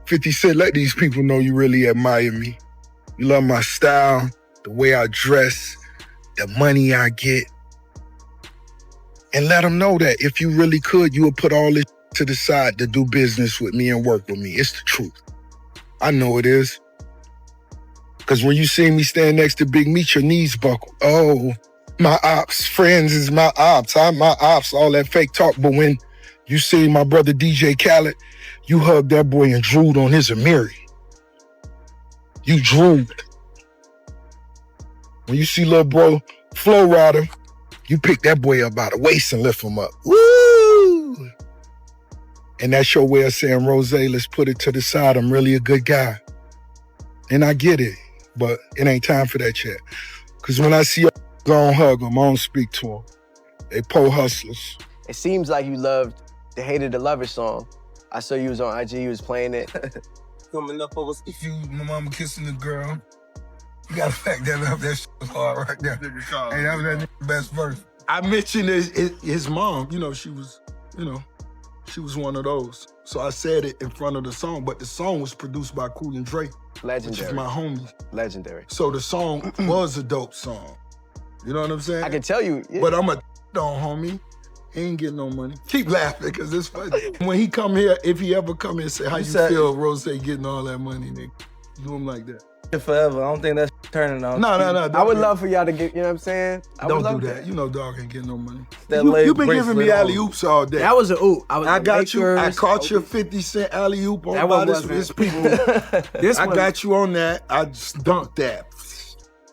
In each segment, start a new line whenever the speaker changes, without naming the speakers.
50 Cent, let these people know you really admire me. You love my style, the way I dress, the money I get. And let them know that if you really could, you would put all this to the side to do business with me and work with me. It's the truth. I know it is. Because when you see me stand next to Big Meat, your knees buckle. Oh, my ops, friends is my ops. I'm my ops, all that fake talk. But when you see my brother DJ Khaled, you hugged that boy and drooled on his Amiri. You drooled. When you see little bro Flow Rider, you pick that boy up by the waist and lift him up. Woo! And that's your way of saying, Rose, let's put it to the side. I'm really a good guy. And I get it, but it ain't time for that yet. Because when I see you, I don't hug them. I don't speak to them. They po hustlers.
It seems like you loved the Hated the Lover song. I saw you was on IG, you was playing it.
Coming up over.
If you, my mama kissing the girl, you gotta back that up. That shit was hard right there. Hey, that was that best verse. I mentioned his mom. She was one of those. So I said it in front of the song, but the song was produced by Cool and Dre.
Legendary.
Which is my homie.
Legendary.
So the song was a dope song. You know what I'm saying?
I can tell you. Yeah.
But I'm a homie. He ain't getting no money. Keep laughing, because it's funny. When he come here, if he ever come here and say, how you feel, Rose getting all that money, nigga? Do him like that.
Forever. I don't think that's turning on.
No.
I would love for y'all to get, you know what I'm saying?
Don't do that. You know dog ain't getting no money.
You
been giving me alley-oops all day.
That was an oop.
I got you. I caught your 50 Cent alley-oop on by this people. I got you on that. I just dunked that.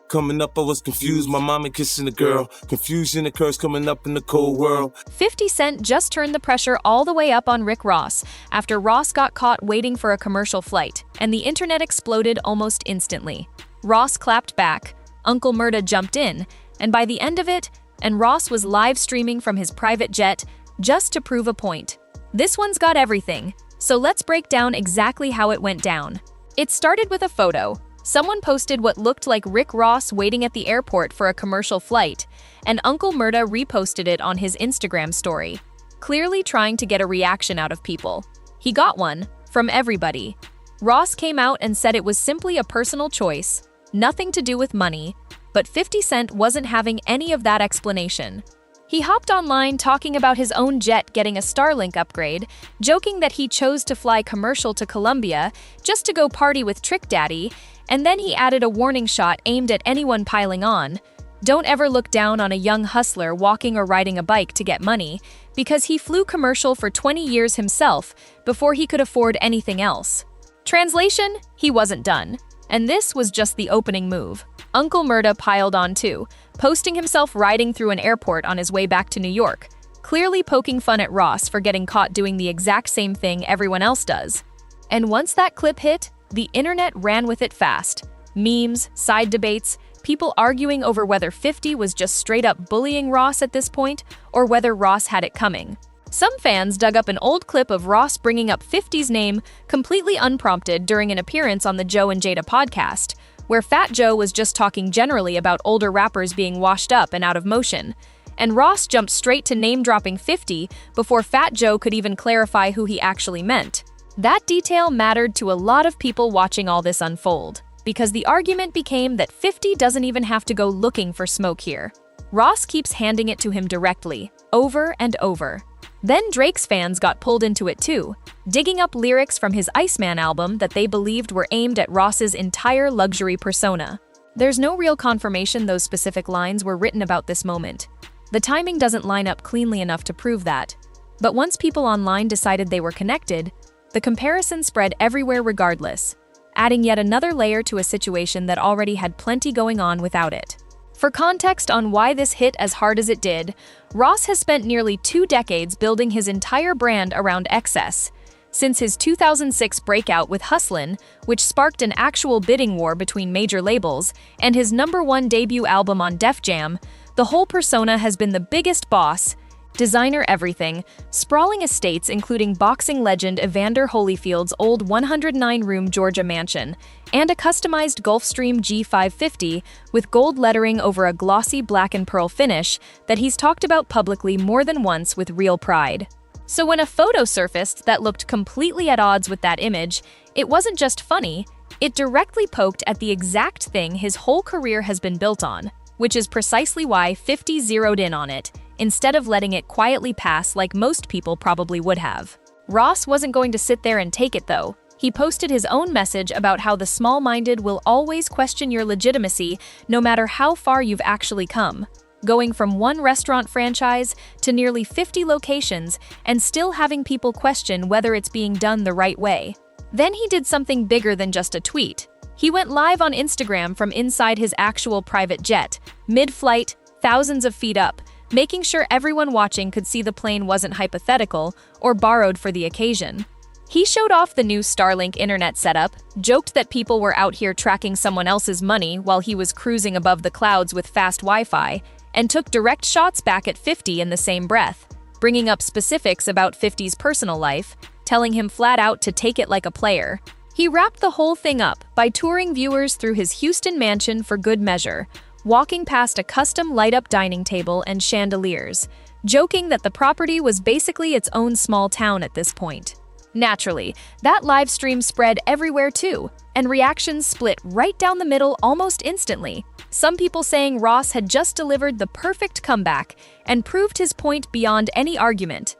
Coming up, I was confused. My mama kissing the girl. Confusion occurs coming up in the cold world.
50 Cent just turned the pressure all the way up on Rick Ross after Ross got caught waiting for a commercial flight, and the internet exploded almost instantly. Ross clapped back, Uncle Murda jumped in, and by the end of it, Ross was live streaming from his private jet just to prove a point. This one's got everything, so let's break down exactly how it went down. It started with a photo. Someone posted what looked like Rick Ross waiting at the airport for a commercial flight, and Uncle Murda reposted it on his Instagram story, clearly trying to get a reaction out of people. He got one from everybody. Ross came out and said it was simply a personal choice, nothing to do with money, but 50 Cent wasn't having any of that explanation. He hopped online talking about his own jet getting a Starlink upgrade, joking that he chose to fly commercial to Colombia just to go party with Trick Daddy, and then he added a warning shot aimed at anyone piling on. Don't ever look down on a young hustler walking or riding a bike to get money, because he flew commercial for 20 years himself before he could afford anything else. Translation: he wasn't done. And this was just the opening move. Uncle Murda piled on too, posting himself riding through an airport on his way back to New York, clearly poking fun at Ross for getting caught doing the exact same thing everyone else does. And once that clip hit, the internet ran with it fast. Memes, side debates, people arguing over whether 50 was just straight up bullying Ross at this point, or whether Ross had it coming. Some fans dug up an old clip of Ross bringing up 50's name completely unprompted during an appearance on the Joe and Jada podcast, where Fat Joe was just talking generally about older rappers being washed up and out of motion. And Ross jumped straight to name-dropping 50 before Fat Joe could even clarify who he actually meant. That detail mattered to a lot of people watching all this unfold, because the argument became that 50 doesn't even have to go looking for smoke here. Ross keeps handing it to him directly, over and over. Then Drake's fans got pulled into it too, digging up lyrics from his Iceman album that they believed were aimed at Ross's entire luxury persona. There's no real confirmation those specific lines were written about this moment. The timing doesn't line up cleanly enough to prove that. But once people online decided they were connected, the comparison spread everywhere regardless, adding yet another layer to a situation that already had plenty going on without it. For context on why this hit as hard as it did, Ross has spent nearly 2 decades building his entire brand around excess. Since his 2006 breakout with Hustlin', which sparked an actual bidding war between major labels, and his #1 debut album on Def Jam, the whole persona has been the biggest boss, designer everything, sprawling estates including boxing legend Evander Holyfield's old 109-room Georgia mansion, and a customized Gulfstream G550 with gold lettering over a glossy black and pearl finish that he's talked about publicly more than once with real pride. So when a photo surfaced that looked completely at odds with that image, it wasn't just funny, it directly poked at the exact thing his whole career has been built on, which is precisely why 50 zeroed in on it, instead of letting it quietly pass like most people probably would have. Ross wasn't going to sit there and take it though. He posted his own message about how the small-minded will always question your legitimacy no matter how far you've actually come, going from one restaurant franchise to nearly 50 locations and still having people question whether it's being done the right way. Then he did something bigger than just a tweet. He went live on Instagram from inside his actual private jet, mid-flight, thousands of feet up, making sure everyone watching could see the plane wasn't hypothetical or borrowed for the occasion. He showed off the new Starlink internet setup, joked that people were out here tracking someone else's money while he was cruising above the clouds with fast Wi-Fi, and took direct shots back at 50 in the same breath, bringing up specifics about 50's personal life, telling him flat out to take it like a player. He wrapped the whole thing up by touring viewers through his Houston mansion for good measure, walking past a custom light-up dining table and chandeliers, joking that the property was basically its own small town at this point. Naturally, that live stream spread everywhere too, and reactions split right down the middle almost instantly. Some people saying Ross had just delivered the perfect comeback and proved his point beyond any argument.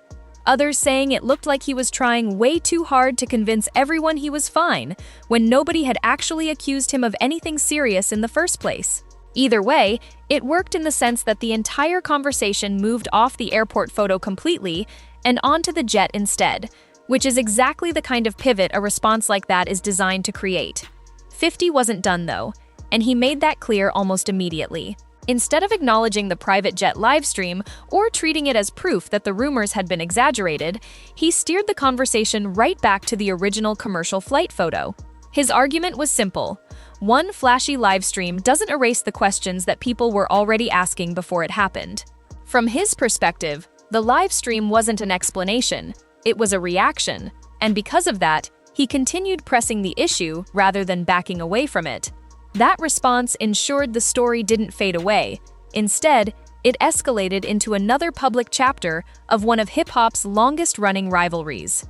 Others saying it looked like he was trying way too hard to convince everyone he was fine, when nobody had actually accused him of anything serious in the first place. Either way, it worked in the sense that the entire conversation moved off the airport photo completely and onto the jet instead, which is exactly the kind of pivot a response like that is designed to create. 50 wasn't done though, and he made that clear almost immediately. Instead of acknowledging the private jet livestream or treating it as proof that the rumors had been exaggerated, he steered the conversation right back to the original commercial flight photo. His argument was simple. One flashy livestream doesn't erase the questions that people were already asking before it happened. From his perspective, the livestream wasn't an explanation, it was a reaction, and because of that, he continued pressing the issue rather than backing away from it. That response ensured the story didn't fade away. Instead, it escalated into another public chapter of one of hip-hop's longest-running rivalries.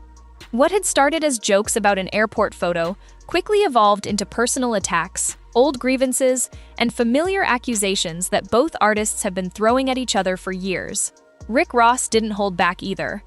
What had started as jokes about an airport photo quickly evolved into personal attacks, old grievances, and familiar accusations that both artists have been throwing at each other for years. Rick Ross didn't hold back either.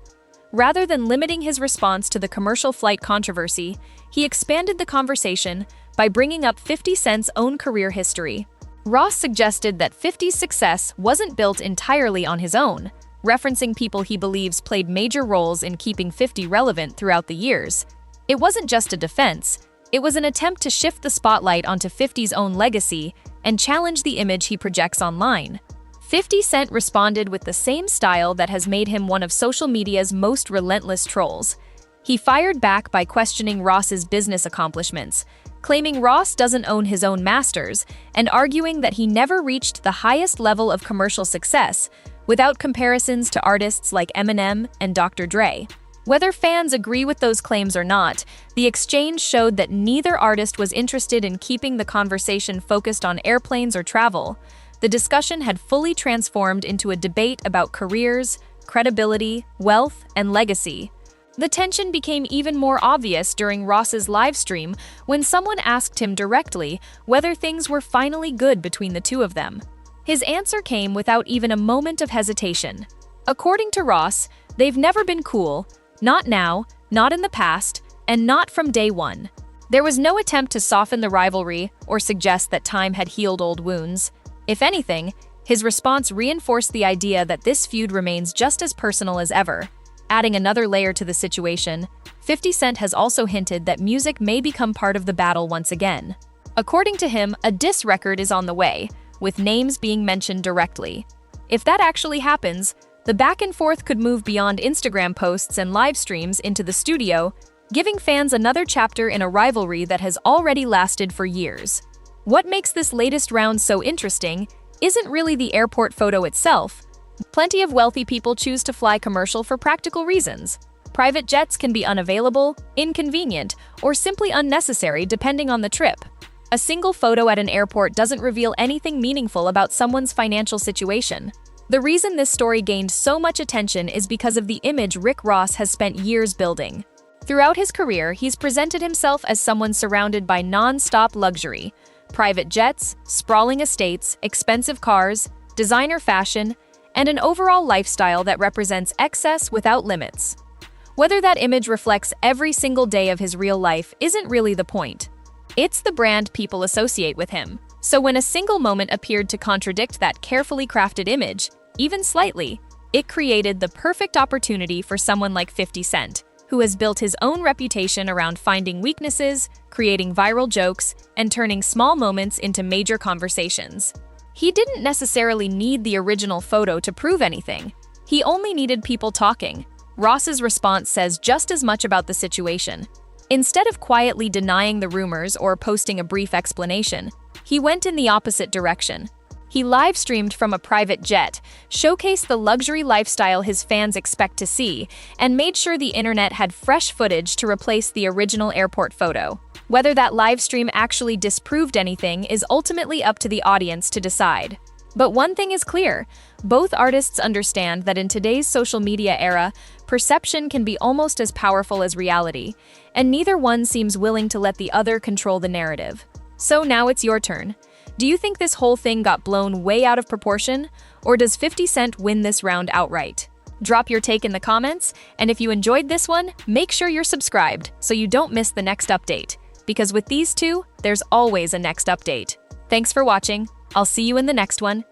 Rather than limiting his response to the commercial flight controversy, he expanded the conversation by bringing up 50 Cent's own career history. Ross suggested that 50's success wasn't built entirely on his own, referencing people he believes played major roles in keeping 50 relevant throughout the years. It wasn't just a defense, it was an attempt to shift the spotlight onto 50's own legacy and challenge the image he projects online. 50 Cent responded with the same style that has made him one of social media's most relentless trolls. He fired back by questioning Ross's business accomplishments, claiming Ross doesn't own his own masters, and arguing that he never reached the highest level of commercial success without comparisons to artists like Eminem and Dr. Dre. Whether fans agree with those claims or not, the exchange showed that neither artist was interested in keeping the conversation focused on airplanes or travel. The discussion had fully transformed into a debate about careers, credibility, wealth, and legacy. The tension became even more obvious during Ross's live stream when someone asked him directly whether things were finally good between the two of them. His answer came without even a moment of hesitation. According to Ross, they've never been cool, not now, not in the past, and not from day one. There was no attempt to soften the rivalry or suggest that time had healed old wounds. If anything, his response reinforced the idea that this feud remains just as personal as ever. Adding another layer to the situation, 50 Cent has also hinted that music may become part of the battle once again. According to him, a diss record is on the way, with names being mentioned directly. If that actually happens, the back and forth could move beyond Instagram posts and live streams into the studio, giving fans another chapter in a rivalry that has already lasted for years. What makes this latest round so interesting isn't really the airport photo itself. Plenty of wealthy people choose to fly commercial for practical reasons. Private jets can be unavailable, inconvenient, or simply unnecessary depending on the trip. A single photo at an airport doesn't reveal anything meaningful about someone's financial situation. The reason this story gained so much attention is because of the image Rick Ross has spent years building. Throughout his career, he's presented himself as someone surrounded by non-stop luxury: private jets, sprawling estates, expensive cars, designer fashion, and an overall lifestyle that represents excess without limits. Whether that image reflects every single day of his real life isn't really the point. It's the brand people associate with him. So when a single moment appeared to contradict that carefully crafted image, even slightly, it created the perfect opportunity for someone like 50 Cent, who has built his own reputation around finding weaknesses, creating viral jokes, and turning small moments into major conversations. He didn't necessarily need the original photo to prove anything. He only needed people talking. Ross's response says just as much about the situation. Instead of quietly denying the rumors or posting a brief explanation, he went in the opposite direction. He live-streamed from a private jet, showcased the luxury lifestyle his fans expect to see, and made sure the internet had fresh footage to replace the original airport photo. Whether that livestream actually disproved anything is ultimately up to the audience to decide. But one thing is clear: both artists understand that in today's social media era, perception can be almost as powerful as reality, and neither one seems willing to let the other control the narrative. So now it's your turn. Do you think this whole thing got blown way out of proportion, or does 50 Cent win this round outright? Drop your take in the comments, and if you enjoyed this one, make sure you're subscribed so you don't miss the next update, because with these two, there's always a next update. Thanks for watching. I'll see you in the next one.